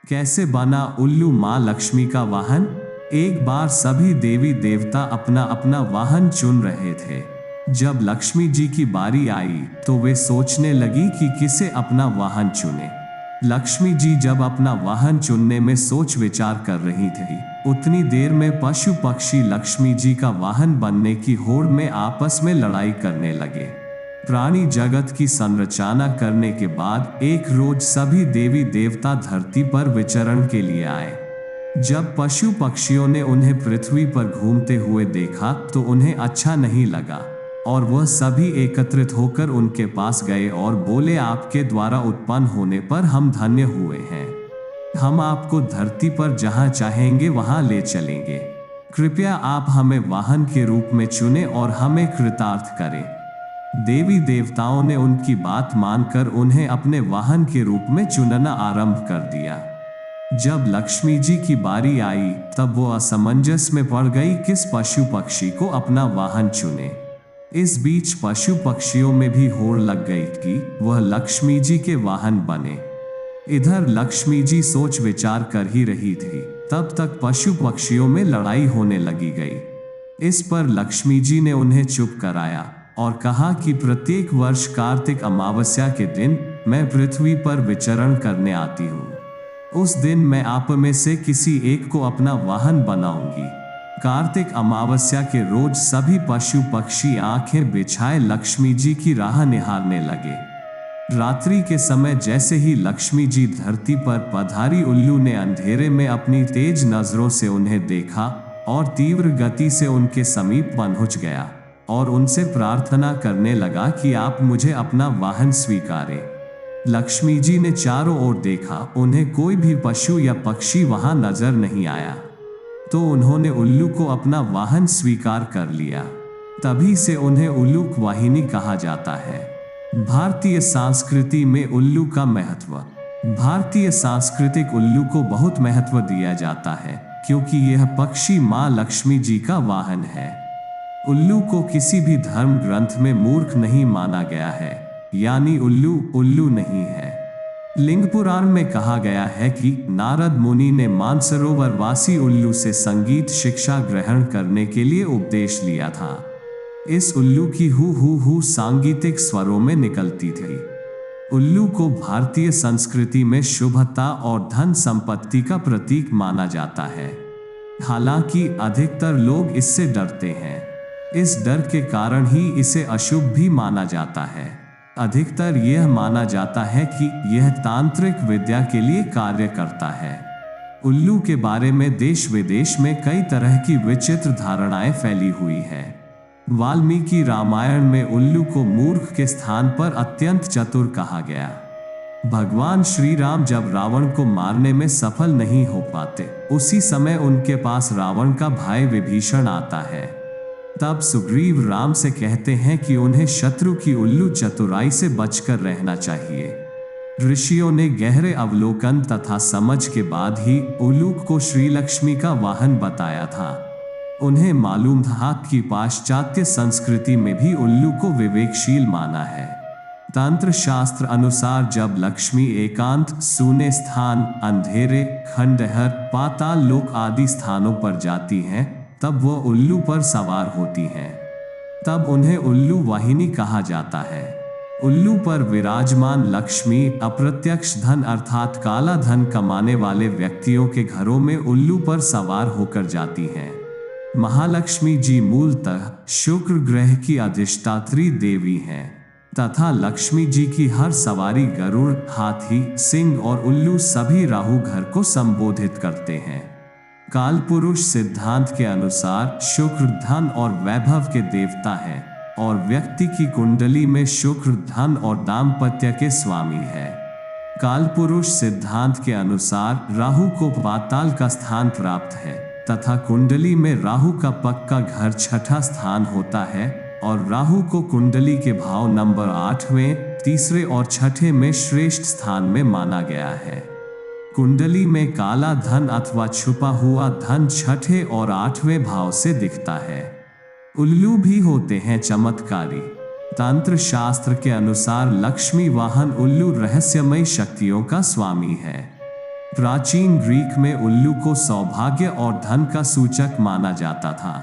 कैसे बना उल्लू माँ लक्ष्मी का वाहन? एक बार सभी देवी देवता अपना अपना वाहन चुन रहे थे। जब लक्ष्मी जी की बारी आई तो वे सोचने लगी कि किसे अपना वाहन चुने। लक्ष्मी जी जब अपना वाहन चुनने में सोच विचार कर रही थी, उतनी देर में पशु पक्षी लक्ष्मी जी का वाहन बनने की होड़ में आपस में लड़ाई करने लगे। प्राणी जगत की संरचना करने के बाद एक रोज सभी देवी देवता धरती पर विचरण के लिए आए। जब पशु पक्षियों ने उन्हें पृथ्वी पर घूमते हुए देखा तो उन्हें अच्छा नहीं लगा और वह सभी एकत्रित होकर उनके पास गए और बोले, आपके द्वारा उत्पन्न होने पर हम धन्य हुए हैं। हम आपको धरती पर जहां चाहेंगे वहां ले चलेंगे। कृपया आप हमें वाहन के रूप में चुने और हमें कृतार्थ करें। देवी देवताओं ने उनकी बात मानकर उन्हें अपने वाहन के रूप में चुनना आरंभ कर दिया। जब लक्ष्मी जी की बारी आई तब वो असमंजस में पड़ गई किस पशु पक्षी को अपना वाहन चुने। इस बीच पशु पक्षियों में भी होड़ लग गई कि वह लक्ष्मी जी के वाहन बने। इधर लक्ष्मी जी सोच विचार कर ही रही थी, तब तक पशु पक्षियों में लड़ाई होने लगी गई। इस पर लक्ष्मी जी ने उन्हें चुप कराया और कहा कि प्रत्येक वर्ष कार्तिक अमावस्या के दिन मैं पृथ्वी पर विचरण करने आती हूँ। उस दिन मैं आप में से किसी एक को अपना वाहन बनाऊंगी। कार्तिक अमावस्या के रोज सभी पशु पक्षी आंखें बिछाए लक्ष्मी जी की राह निहारने लगे। रात्रि के समय जैसे ही लक्ष्मी जी धरती पर पधारी, उल्लू ने अंधेरे में अपनी तेज नजरों से उन्हें देखा और तीव्र गति से उनके समीप पहुंच गया और उनसे प्रार्थना करने लगा कि आप मुझे अपना वाहन स्वीकारें। लक्ष्मी जी ने चारों ओर देखा, उन्हें कोई भी पशु या पक्षी वहां नजर नहीं आया, तो उन्होंने उल्लू को अपना वाहन स्वीकार कर लिया। तभी से उन्हें उल्लूक वाहिनी कहा जाता है। भारतीय संस्कृति में उल्लू का महत्व। भारतीय सांस्कृतिक उल्लू को बहुत महत्व दिया जाता है क्योंकि यह पक्षी मां लक्ष्मी जी का वाहन है। उल्लू को किसी भी धर्म ग्रंथ में मूर्ख नहीं माना गया है, यानी उल्लू उल्लू नहीं है। लिंग पुराण में कहा गया है कि नारद मुनि ने मानसरोवर वासी उल्लू से संगीत शिक्षा ग्रहण करने के लिए उपदेश लिया था। इस उल्लू की हु सांगीतिक स्वरों में निकलती थी। उल्लू को भारतीय संस्कृति में शुभता और धन संपत्ति का प्रतीक माना जाता है। हालांकि अधिकतर लोग इससे डरते हैं। इस डर के कारण ही इसे अशुभ भी माना जाता है। अधिकतर यह माना जाता है कि यह तांत्रिक विद्या के लिए कार्य करता है। उल्लू के बारे में देश विदेश में कई तरह की विचित्र धारणाएं फैली हुई है। वाल्मीकि रामायण में उल्लू को मूर्ख के स्थान पर अत्यंत चतुर कहा गया। भगवान श्री राम जब रावण को मारने में सफल नहीं हो पाते, उसी समय उनके पास रावण का भाई विभीषण आता है। तब सुग्रीव राम से कहते हैं कि उन्हें शत्रु की उल्लू चतुराई से बचकर रहना चाहिए। ऋषियों ने गहरे अवलोकन तथा समझ के बाद ही उल्लू को श्री लक्ष्मी का वाहन बताया था। उन्हें मालूम था कि पाश्चात्य संस्कृति में भी उल्लू को विवेकशील माना है। तंत्र शास्त्र अनुसार जब लक्ष्मी एकांत, सूने स्थान, अंधेरे, खंडहर, पाताल लोक आदि स्थानों पर जाती हैं, तब वह उल्लू पर सवार होती हैं। तब उन्हें उल्लू वाहिनी कहा जाता है। उल्लू पर विराजमान लक्ष्मी अप्रत्यक्ष धन अर्थात काला धन कमाने वाले व्यक्तियों के घरों में उल्लू पर सवार होकर जाती हैं। महालक्ष्मी जी मूलतः शुक्र ग्रह की अधिष्ठात्री देवी हैं तथा लक्ष्मी जी की हर सवारी गरुड़, हाथी, सिंह और उल्लू सभी राहु घर को संबोधित करते हैं। कालपुरुष सिद्धांत के अनुसार शुक्र धन और वैभव के देवता हैं और व्यक्ति की कुंडली में शुक्र धन और दाम्पत्य के स्वामी है। कालपुरुष सिद्धांत के अनुसार राहु को पाताल का स्थान प्राप्त है तथा कुंडली में राहु का पक्का घर छठा स्थान होता है और राहु को कुंडली के भाव नंबर 8वें, 3 और 6 में श्रेष्ठ स्थान में माना गया है। कुंडली में काला धन अथवा छुपा हुआ धन 6 और 8वें भाव से दिखता है। उल्लू भी होते हैं चमत्कारी। तंत्र शास्त्र के अनुसार लक्ष्मी वाहन उल्लू रहस्यमय शक्तियों का स्वामी है। प्राचीन ग्रीक में उल्लू को सौभाग्य और धन का सूचक माना जाता था।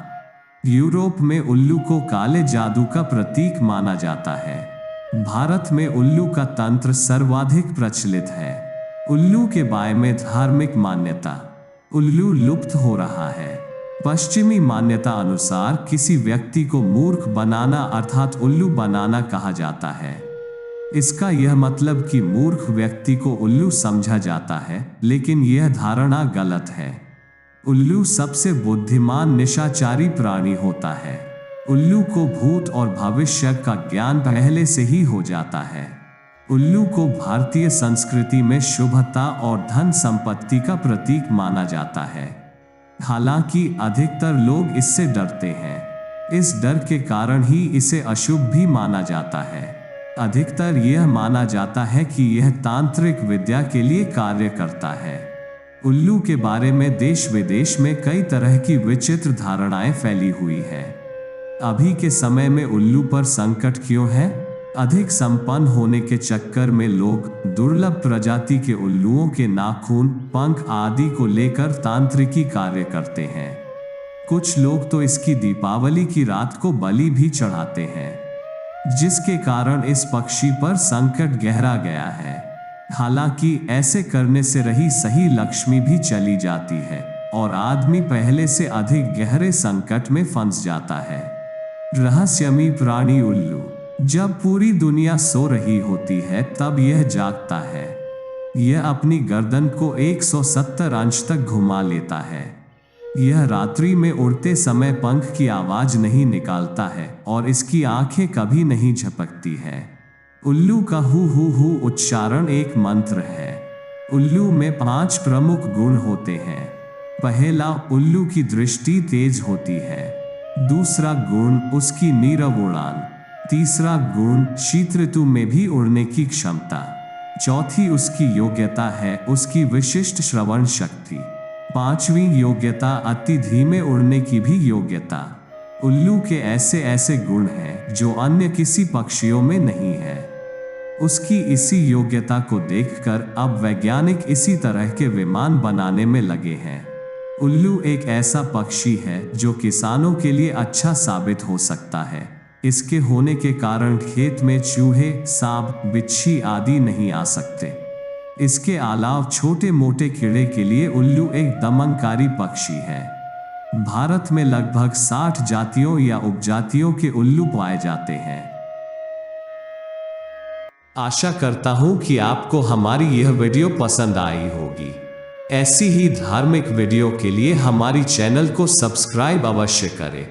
यूरोप में उल्लू को काले जादू का प्रतीक माना जाता है। भारत में उल्लू का तंत्र सर्वाधिक प्रचलित है। उल्लू के बारे में धार्मिक मान्यता। उल्लू लुप्त हो रहा है। पश्चिमी मान्यता अनुसार किसी व्यक्ति को मूर्ख बनाना अर्थात उल्लू बनाना कहा जाता है। इसका यह मतलब कि मूर्ख व्यक्ति को उल्लू समझा जाता है, लेकिन यह धारणा गलत है। उल्लू सबसे बुद्धिमान निशाचरी प्राणी होता है। उल्लू को भूत और भविष्य का ज्ञान पहले से ही हो जाता है। उल्लू को भारतीय संस्कृति में शुभता और धन संपत्ति का प्रतीक माना जाता है। हालांकि अधिकतर लोग इससे डरते हैं। इस डर के कारण ही इसे अशुभ भी माना जाता है। अधिकतर यह माना जाता है कि यह तांत्रिक विद्या के लिए कार्य करता है। उल्लू के बारे में देश विदेश में कई तरह की विचित्र धारणाएं फैली हुई है। अभी के समय में उल्लू पर संकट क्यों है? अधिक संपन्न होने के चक्कर में लोग दुर्लभ प्रजाति के उल्लुओं के नाखून, पंख आदि को लेकर तांत्रिकी कार्य करते हैं। कुछ लोग तो इसकी दीपावली की रात को बलि भी चढ़ाते हैं, जिसके कारण इस पक्षी पर संकट गहरा गया है। हालांकि ऐसे करने से रही सही लक्ष्मी भी चली जाती है और आदमी पहले से अधिक गहरे संकट में फंस जाता है। रहस्यमयी प्राणी उल्लू। जब पूरी दुनिया सो रही होती है तब यह जागता है। यह अपनी गर्दन को 170 अंश तक घुमा लेता है। यह रात्रि में उड़ते समय पंख की आवाज नहीं निकालता है और इसकी आंखें कभी नहीं झपकती है। उल्लू का हु उच्चारण एक मंत्र है। उल्लू में 5 प्रमुख गुण होते हैं। पहला, उल्लू की दृष्टि तेज होती है। दूसरा गुण, उसकी नीरव उड़ान। तीसरा गुण, शीत ऋतु में भी उड़ने की क्षमता। चौथी उसकी योग्यता है उसकी विशिष्ट श्रवण शक्ति। पांचवी योग्यता, अति धीमे उड़ने की भी योग्यता। उल्लू के ऐसे ऐसे गुण हैं जो अन्य किसी पक्षियों में नहीं है। उसकी इसी योग्यता को देखकर अब वैज्ञानिक इसी तरह के विमान बनाने में लगे हैं। उल्लू एक ऐसा पक्षी है जो किसानों के लिए अच्छा साबित हो सकता है। इसके होने के कारण खेत में चूहे, सांप, बिच्छी आदि नहीं आ सकते। इसके अलावा छोटे मोटे कीड़े के लिए उल्लू एक दमनकारी पक्षी है। भारत में लगभग 60 जातियों या उपजातियों के उल्लू पाए जाते हैं। आशा करता हूं कि आपको हमारी यह वीडियो पसंद आई होगी। ऐसी ही धार्मिक वीडियो के लिए हमारी चैनल को सब्सक्राइब अवश्य करें।